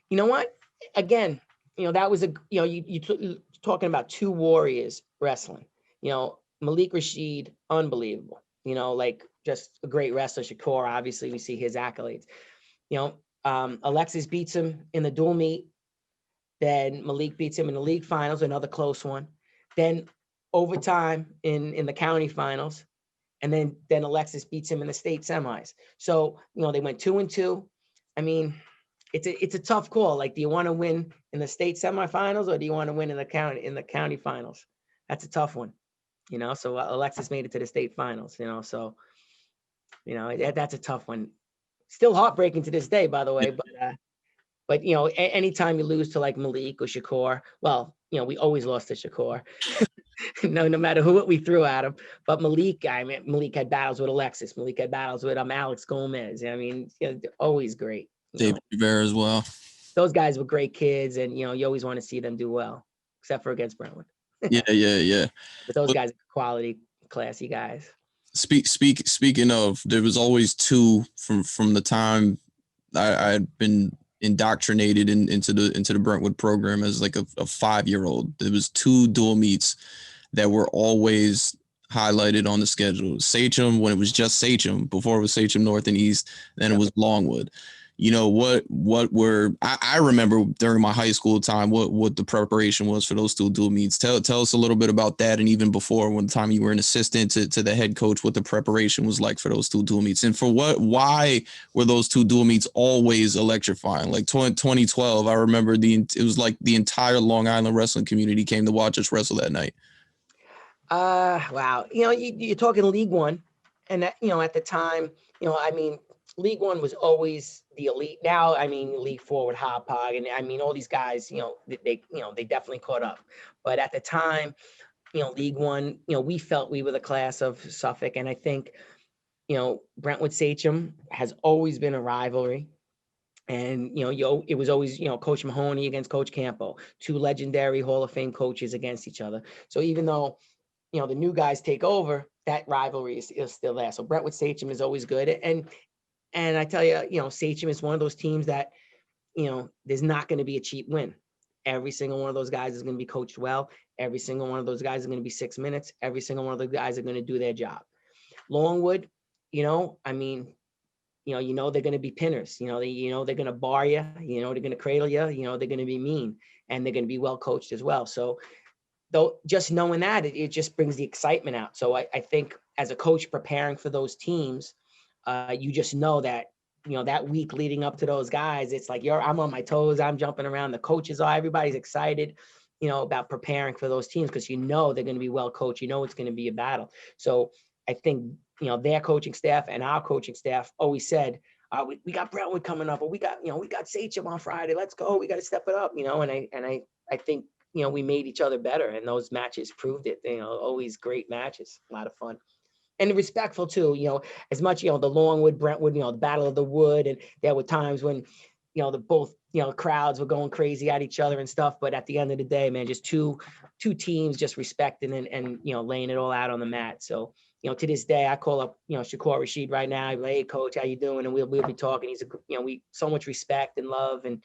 S2: you know what? Again, you know, that was you talking about two warriors wrestling. You know, Malik Rashid, unbelievable. You know, like just a great wrestler. Shakur, obviously, we see his accolades. You know, Alexis beats him in the dual meet. Then Malik beats him in the league finals, another close one. Then overtime in the county finals. And then Alexis beats him in the state semis. So, you know, they went 2-2. I mean, it's a tough call. Like, do you want to win in the state semifinals, or do you want to win in the county finals? That's a tough one, you know. So Alexis made it to the state finals, you know. So, you know, that's a tough one. Still heartbreaking to this day, by the way. But you know, anytime you lose to like Malik or Shakur, well, you know, we always lost to Shakur. No matter what we threw at him. But Malik had battles with Alexis. Malik had battles with Alex Gomez. I mean, you know, always great.
S1: David Rivera as well.
S2: Those guys were great kids, and you know, you always want to see them do well, except for against Brentwood.
S1: Yeah.
S2: But those guys are quality, classy guys.
S1: Speaking of, there was always two from the time I had been indoctrinated into the Brentwood program as like a 5-year-old. There was two dual meets that were always highlighted on the schedule. Sachem, when it was just Sachem, before it was Sachem North and East, then it was Longwood. You know, I remember during my high school time what the preparation was for those two dual meets. Tell us a little bit about that, and even before, when the time you were an assistant to the head coach, what the preparation was like for those two dual meets, and why were those two dual meets always electrifying? Like 2012, I remember it was like the entire Long Island wrestling community came to watch us wrestle that night.
S2: Wow. You know, you're talking League One, and that, you know, at the time, you know, I mean, League One was always the elite. Now, I mean, League Four with Hopog, and I mean, all these guys, you know, they definitely caught up. But at the time, you know, League One, you know, we felt we were the class of Suffolk, and I think, you know, Brentwood Sachem has always been a rivalry. And, you know, it was always, you know, Coach Mahoney against Coach Campo, two legendary Hall of Fame coaches against each other. So even though, you know, the new guys take over, that rivalry is still there. So Brentwood Sachem is always good. And I tell you, you know, Sachem is one of those teams that, you know, there's not going to be a cheap win. Every single one of those guys is going to be coached well. Every single one of those guys is going to be 6 minutes. Every single one of the guys are going to do their job. Longwood, you know, I mean, you know, they're going to be pinners. You know, they're going to bar you. You know, they're going to cradle you. You know, they're going to be mean, and they're going to be well coached as well. So, though, just knowing that, it just brings the excitement out. So I think as a coach preparing for those teams, you just know that, you know, that week leading up to those guys, it's like I'm on my toes, I'm jumping around, the coaches are, everybody's excited, you know, about preparing for those teams, because you know they're going to be well coached, you know it's going to be a battle. So I think, you know, their coaching staff and our coaching staff always said, we got Brentwood coming up, or we got Sachem on Friday, let's go, we got to step it up, you know. And I think, you know, we made each other better, and those matches proved it. You know, always great matches, a lot of fun. And respectful too, you know, as much, you know, the Longwood, Brentwood, you know, the Battle of the Wood. And there were times when, you know, the both, you know, crowds were going crazy at each other and stuff. But at the end of the day, man, just two teams just respecting and, you know, laying it all out on the mat. So, you know, to this day, I call up, you know, Shakur Rashid right now. Like, hey, coach, how you doing? And we'll be talking. He's you know, we so much respect and love, and,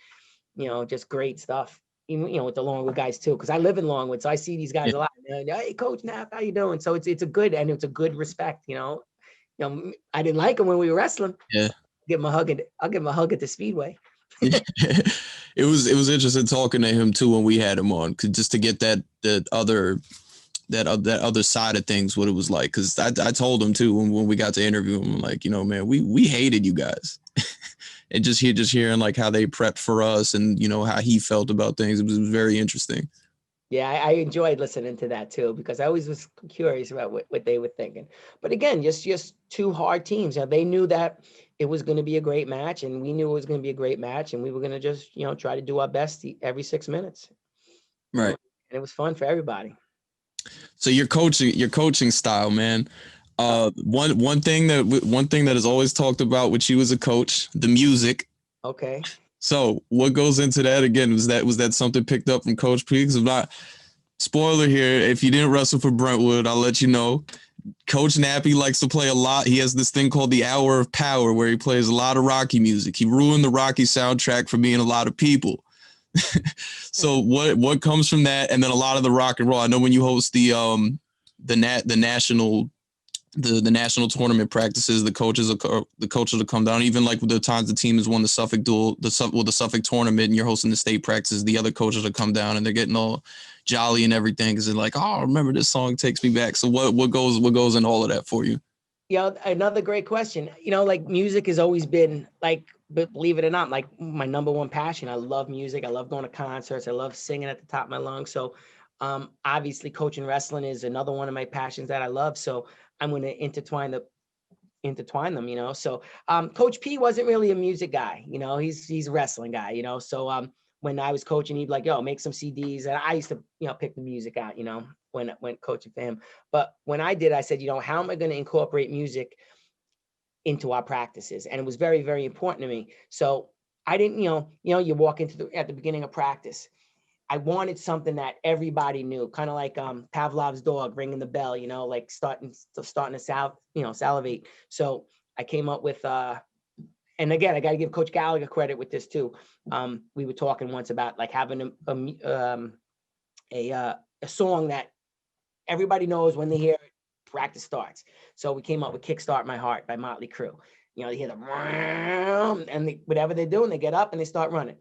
S2: you know, just great stuff. Even, you know, with the Longwood guys too, because I live in Longwood, so I see these guys a lot. Hey, Coach Knapp, how you doing? So it's a good respect. You know, I didn't like him when we were wrestling.
S1: Yeah.
S2: I'll give him a hug at the Speedway.
S1: It was interesting talking to him too when we had him on, just to get that other side of things, what it was like. Because I told him too when we got to interview him, like, you know, man, we hated you guys. And just hearing like how they prepped for us, and, you know, how he felt about things, it was very interesting.
S2: Yeah, I enjoyed listening to that too, because I always was curious about what they were thinking. But again, just two hard teams. You know, they knew that it was going to be a great match, and we knew it was going to be a great match, and we were going to just, you know, try to do our best every 6 minutes.
S1: Right.
S2: And it was fun for everybody.
S1: So your coaching style, man. One thing that is always talked about with you as a coach, the music.
S2: Okay.
S1: So what goes into that again? Was that something picked up from Coach P? Because I'm not, spoiler here, if you didn't wrestle for Brentwood, I'll let you know. Coach Nappy likes to play a lot. He has this thing called the Hour of Power, where he plays a lot of Rocky music. He ruined the Rocky soundtrack for me and a lot of people. So what comes from that, and then a lot of the rock and roll? I know when you host the national tournament practices, the coaches will come down. Even like the times the team has won the Suffolk the Suffolk tournament, and you're hosting the state practices, the other coaches will come down and they're getting all jolly and everything, because they're like, oh, remember this song takes me back. So what goes in all of that for you?
S2: Yeah, another great question. You know, like, music has always been, like, believe it or not, like, my number one passion. I love music. I love going to concerts. I love singing at the top of my lungs. So obviously coaching wrestling is another one of my passions that I love. So I'm going to intertwine them, you know. So Coach P wasn't really a music guy, you know. He's a wrestling guy, you know. So when I was coaching, he'd be like, yo, make some CDs. And I used to, you know, pick the music out, you know, when coaching for him. But when I did, I said, you know, how am I going to incorporate music into our practices? And it was very, very important to me. So I didn't, you walk into at the beginning of practice, I wanted something that everybody knew, kind of like Pavlov's dog ringing the bell, you know, like starting to salivate. So I came up with, and again, I got to give Coach Gallagher credit with this too. We were talking once about like having a song that everybody knows when they hear it, practice starts. So we came up with Kickstart My Heart by Motley Crue. You know, you hear the, and whatever they're doing, they get up and they start running.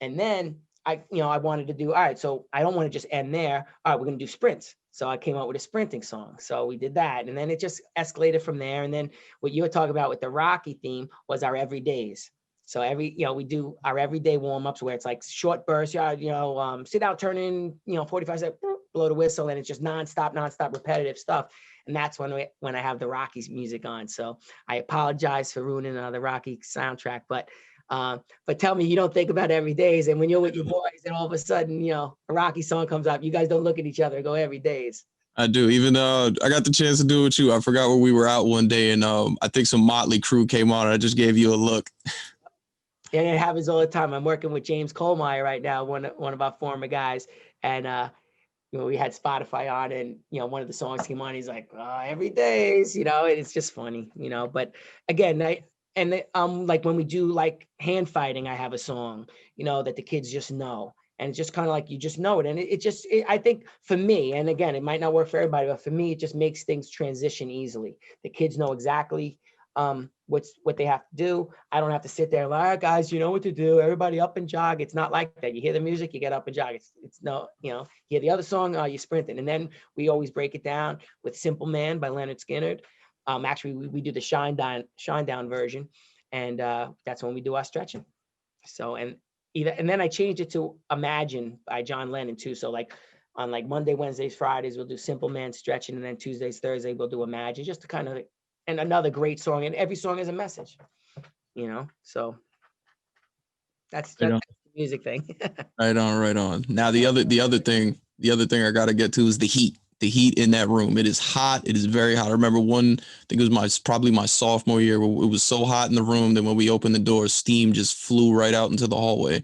S2: And then I wanted to do, all right, so I don't want to just end there. All right, we're going to do sprints. So I came up with a sprinting song. So we did that. And then it just escalated from there. And then what you were talking about with the Rocky theme was our everydays. So we do our everyday warm-ups where it's like short bursts, sit out, turn in, 45 seconds, blow the whistle, and it's just nonstop repetitive stuff. And that's when I have the Rockies music on. So I apologize for ruining the Rocky soundtrack, but tell me you don't think about everydays, and when you're with your boys and all of a sudden, a Rocky song comes up, you guys don't look at each other and go everydays.
S1: I do. Even I got the chance to do it with you. I forgot where we were out one day, and I think some Motley Crue came on, and I just gave you a look.
S2: And it happens all the time. I'm working with James Colmeyer right now, one of our former guys, and we had Spotify on, and one of the songs came on. He's like, everydays, and it's just funny, But again, like when we do like hand fighting, I have a song, that the kids just know. And it's just kind of like, you just know it. And I think for me, and again, it might not work for everybody, but for me, it just makes things transition easily. The kids know exactly what they have to do. I don't have to sit there and like, all right, guys, you know what to do. Everybody up and jog. It's not like that. You hear the music, you get up and jog. It's no, you hear the other song, you sprinting. And then we always break it down with Simple Man by Leonard Skinner. Actually, we do the Shine Down version. And that's when we do our stretching. So, and then I changed it to Imagine by John Lennon too. So like on like Monday, Wednesdays, Fridays, we'll do Simple Man stretching. And then Tuesdays, Thursday, we'll do Imagine, just to kind of, and another great song. And every song is a message, so that's the music thing.
S1: Right on. Now the other thing I got to get to is the heat. The heat in that room. It is hot. It is very hot. I remember I think it was probably my sophomore year, where it was so hot in the room that when we opened the door, steam just flew right out into the hallway.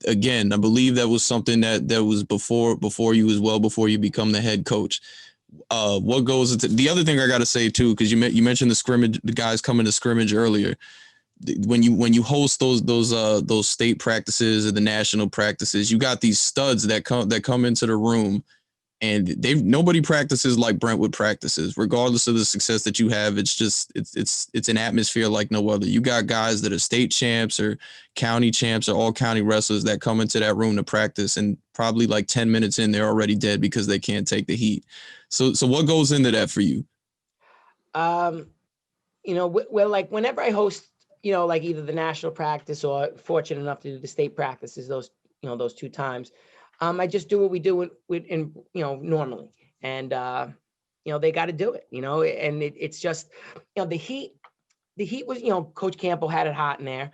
S1: Again, I believe that was something that was before you as well, before you become the head coach. What goes into the other thing I got to say too, because you mentioned the scrimmage, the guys coming to scrimmage earlier. When you host those state practices or the national practices, you got these studs that come into the room. And nobody practices like Brentwood practices, regardless of the success that you have. It's just it's an atmosphere like no other. You got guys that are state champs or county champs or all county wrestlers that come into that room to practice, and probably like 10 minutes in, they're already dead because they can't take the heat. So what goes into that for you?
S2: Well, like whenever I host, like either the national practice or fortunate enough to do the state practices, those two times. I just do what we do normally, and they got to do it, and it's just, the heat was, Coach Campbell had it hot in there,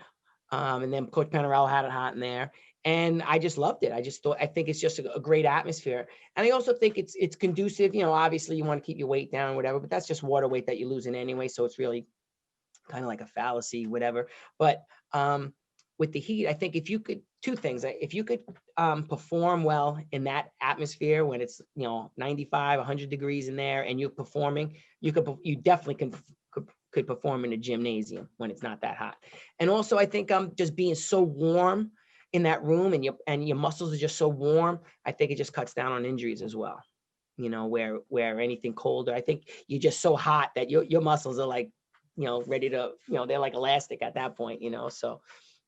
S2: and then Coach Panarello had it hot in there, and I just loved it. I think it's just a great atmosphere, and I also think it's conducive. Obviously you want to keep your weight down, whatever, but that's just water weight that you're losing anyway, so it's really kind of like a fallacy, whatever. But with the heat, I think if you could, two things, if you could perform well in that atmosphere when it's 95, 100 degrees in there, and you're performing, you definitely could perform in a gymnasium when it's not that hot. And also I think just being so warm in that room, and your muscles are just so warm, I think it just cuts down on injuries as well. Where anything colder, I think you're just so hot that your muscles are like, ready to, they're like elastic at that point, so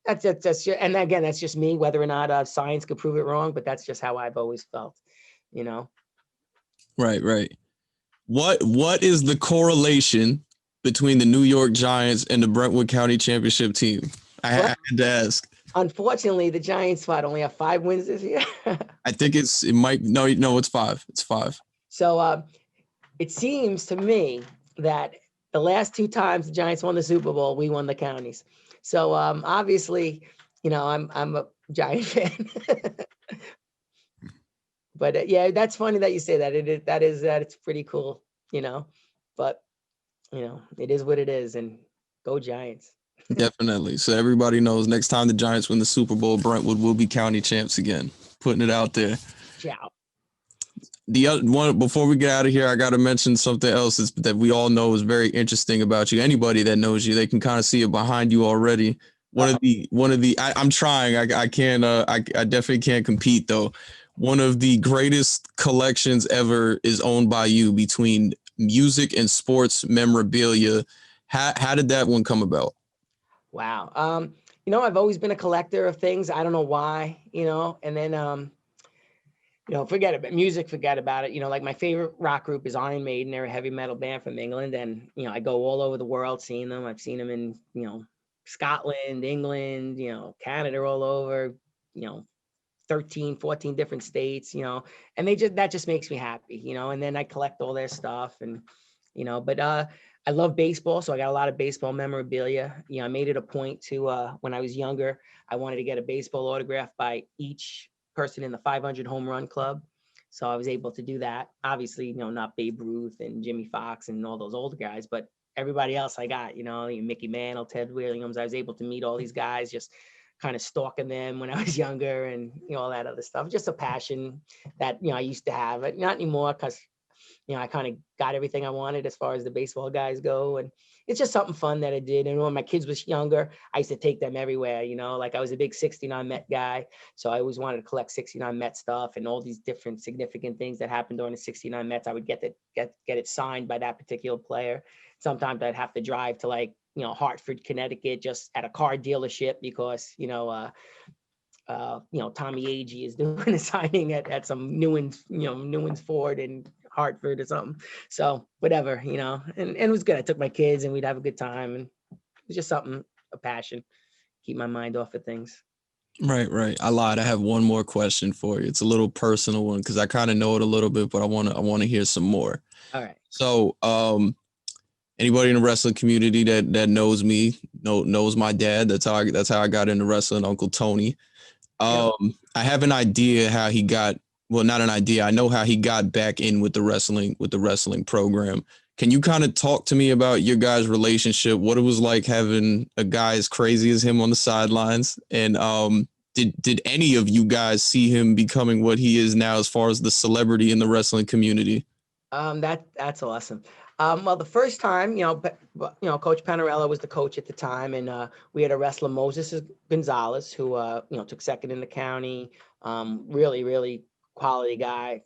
S2: that's just, and again, that's just me, whether or not science could prove it wrong, but that's just how I've always felt,
S1: Right. What is the correlation between the New York Giants and the Brentwood County Championship team? I had to ask.
S2: Unfortunately, the Giants only have 5 wins this year.
S1: I think it's 5. It's 5.
S2: So it seems to me that the last 2 times the Giants won the Super Bowl, we won the counties. So obviously, I'm a Giant fan. But yeah, that's funny that you say that. It's pretty cool, But it is what it is, and go Giants.
S1: Definitely. So everybody knows next time the Giants win the Super Bowl, Brentwood will be county champs again. Putting it out there.
S2: Ciao.
S1: The other one, before we get out of here, I got to mention something else that we all know is very interesting about you. Anybody that knows you, they can kind of see it behind you already. I'm trying. I can't. I definitely can't compete though. One of the greatest collections ever is owned by you, between music and sports memorabilia. How did that one come about?
S2: Wow. I've always been a collector of things. I don't know why, and then, forget about music, forget about it. Like my favorite rock group is Iron Maiden. They're a heavy metal band from England. And, I go all over the world seeing them. I've seen them in, Scotland, England, Canada, all over, you know, 13, 14 different states, and that just makes me happy, and then I collect all their stuff and, but I love baseball. So I got a lot of baseball memorabilia. I made it a point to, when I was younger, I wanted to get a baseball autograph by each person in the 500 home run club. So I was able to do that. Obviously, not Babe Ruth and Jimmy Fox and all those older guys, but everybody else I got, Mickey Mantle, Ted Williams. I was able to meet all these guys, just kind of stalking them when I was younger and, all that other stuff. Just a passion that, I used to have it, not anymore because, I kind of got everything I wanted as far as the baseball guys go. And it's just something fun that I did. And when my kids was younger, I used to take them everywhere, like I was a big 69 Met guy. So I always wanted to collect 69 Met stuff and all these different significant things that happened during the 69 Mets. I would get it signed by that particular player. Sometimes I'd have to drive to Hartford, Connecticut, just at a car dealership because, Tommy Agee is doing a signing at some Newlands Ford in Hartford or something. So whatever, and it was good. I took my kids and we'd have a good time, and it was just something, a passion, keep my mind off of things.
S1: Right. I lied. I have one more question for you. It's a little personal one because I kind of know it a little bit, but I want to hear some more.
S2: All right.
S1: So, anybody in the wrestling community that knows me knows my dad. That's how I got into wrestling, Uncle Tony. I have an idea how he got, well, not an idea. I know how he got back in with the wrestling program. Can you kind of talk to me about your guys' relationship? What it was like having a guy as crazy as him on the sidelines, and did any of you guys see him becoming what he is now as far as the celebrity in the wrestling community?
S2: That's awesome. Well, the first time, Coach Panarello was the coach at the time, and we had a wrestler, Moses Gonzalez, who took second in the county. Really, really quality guy.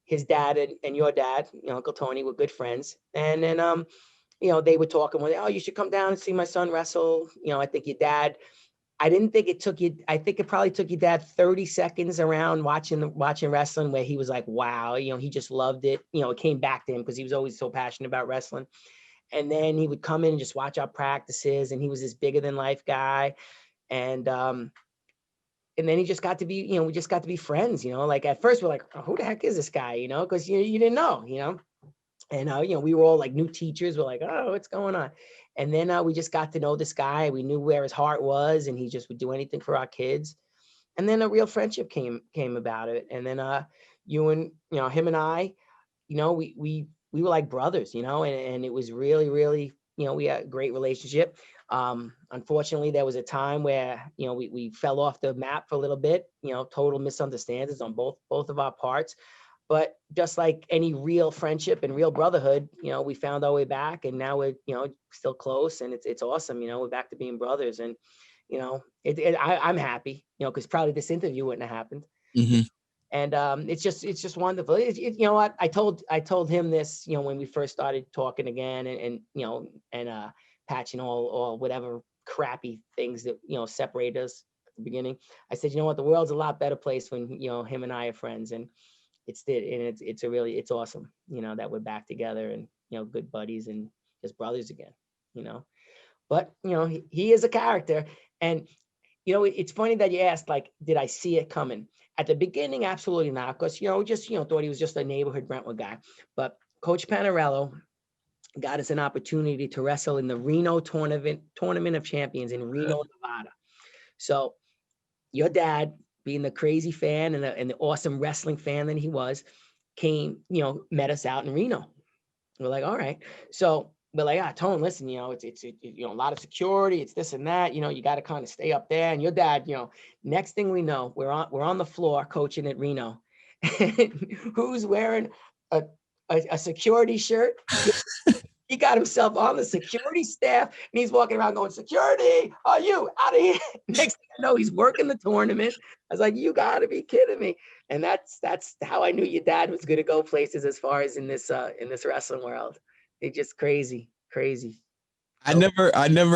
S2: His dad and your dad, Uncle Tony, were good friends, and then they were talking. Oh, you should come down and see my son wrestle. I think your dad. I didn't think it took you. I think it probably took your dad 30 seconds around watching wrestling where he was like, wow, he just loved it. It came back to him because he was always so passionate about wrestling. And then he would come in and just watch our practices, and he was this bigger than life guy. And then he just got to be, we just got to be friends, like at first we're like, oh, who the heck is this guy? Because you didn't know, and we were all like new teachers. We're like, oh, what's going on? And then we just got to know this guy. We knew where his heart was, and he just would do anything for our kids. And then a real friendship came about it. And then you and him and I, we were like brothers, and it was really, really, we had a great relationship. Unfortunately, there was a time where we fell off the map for a little bit, total misunderstandings on both of our parts. But just like any real friendship and real brotherhood, we found our way back, and now we're, still close, and it's awesome. We're back to being brothers, and I'm happy, because probably this interview wouldn't have happened.
S1: Mm-hmm.
S2: And it's just wonderful. You know what? I told him this, when we first started talking again, and patching all whatever crappy things that separate us at the beginning. I said, the world's a lot better place when him and I are friends, and it's awesome, that we're back together and, good buddies and just brothers again, but, he is a character. And, it's funny that you asked, like, did I see it coming? At the beginning, absolutely not. Because, thought he was just a neighborhood Brentwood guy. But Coach Panarello got us an opportunity to wrestle in the Reno Tournament of Champions in Reno, Nevada. So your dad, being the crazy fan and the awesome wrestling fan that he was, came, met us out in Reno. We're like, all right. So we're like, Tone, listen, it's a lot of security. It's this and that. You got to kind of stay up there. And your dad, next thing we know, we're on the floor coaching at Reno. Who's wearing a security shirt He got himself on the security staff, and he's walking around going, "Security, are you out of here?" Next thing I know, he's working the tournament. I was like, "You got to be kidding me!" And that's how I knew your dad was going to go places as far as in this wrestling world. It's just crazy, crazy.
S1: I never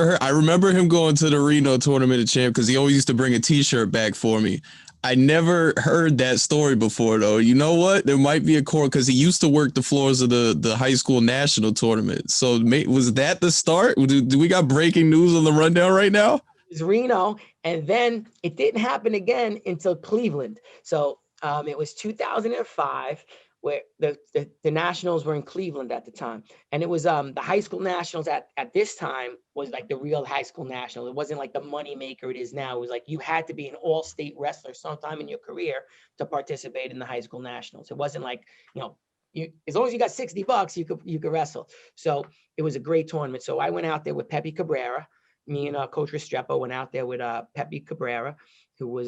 S1: heard. I remember him going to the Reno tournament of champ because he always used to bring a T-shirt back for me. I never heard that story before, though. You know what? There might be a core because he used to work the floors of the high school national tournament. So was that the start? Do we got breaking news on the rundown right now?
S2: It was Reno, and then it didn't happen again until Cleveland. So it was 2005 where the nationals were in Cleveland at the time, and it was the high school nationals at this time was like the real high school national. It wasn't like the money maker it is now. It was like you had to be an all-state wrestler sometime in your career to participate in the high school nationals. It wasn't like, as long as you got $60, you could wrestle. So it was a great tournament. So I went out there with Pepe Cabrera. Me and Coach Restrepo went out there with Pepe Cabrera, who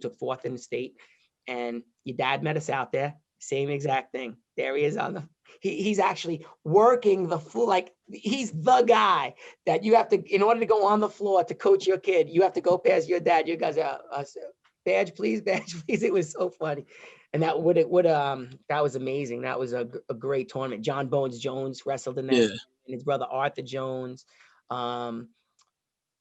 S2: took fourth in the state, and your dad met us out there. Same exact thing. There he is he's actually working the full, like he's the guy that you have to, in order to go on the floor to coach your kid, you have to go past your dad. You guys are badge, please, badge, please. It was so funny. And that was amazing. That was a great tournament. John Bones Jones wrestled in that, and his brother Arthur Jones.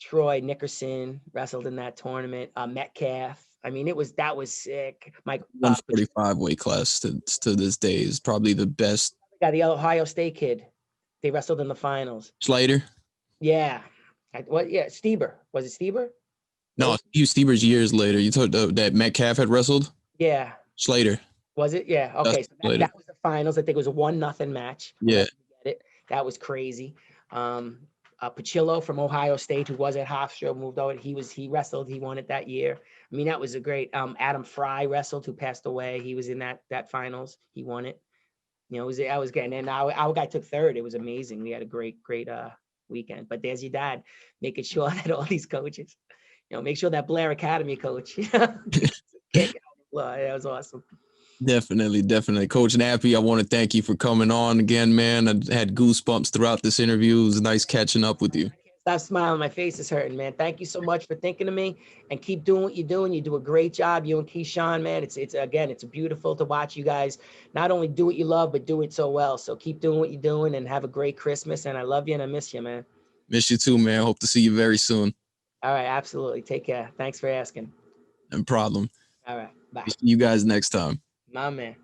S2: Troy Nickerson wrestled in that tournament. Metcalf. I mean, that was sick. Mike
S1: 145 weight class to this day is probably the best.
S2: Got the Ohio State kid. They wrestled in the finals.
S1: Slater.
S2: Yeah. Stieber. Was it Stieber?
S1: No, Stieber's years later. You told that Metcalf had wrestled?
S2: Yeah.
S1: Slater.
S2: Was it? Yeah. Okay. So that was the finals. I think it was a 1-0 match.
S1: Yeah.
S2: That was crazy. Pachillo from Ohio State, who was at Hofstra, moved over. He wrestled. He won it that year. I mean, that was a great. Adam Fry wrestled, who passed away. He was in that finals. He won it. I was getting, and our guy took third. It was amazing. We had a great weekend. But there's your dad making sure that all these coaches, make sure that Blair Academy coach. That was awesome.
S1: Definitely. Coach Nappy, I want to thank you for coming on again, man. I had goosebumps throughout this interview. It was nice catching up with you.
S2: I can't stop smiling. My face is hurting, man. Thank you so much for thinking of me, and keep doing what you're doing. You do a great job, you and Keyshawn, man. It's beautiful to watch you guys not only do what you love, but do it so well. So keep doing what you're doing, and have a great Christmas. And I love you, and I miss you, man.
S1: Miss you too, man. Hope to see you very soon.
S2: All right, absolutely. Take care. Thanks for asking.
S1: No problem.
S2: All right, bye.
S1: See you guys next time.
S2: My man.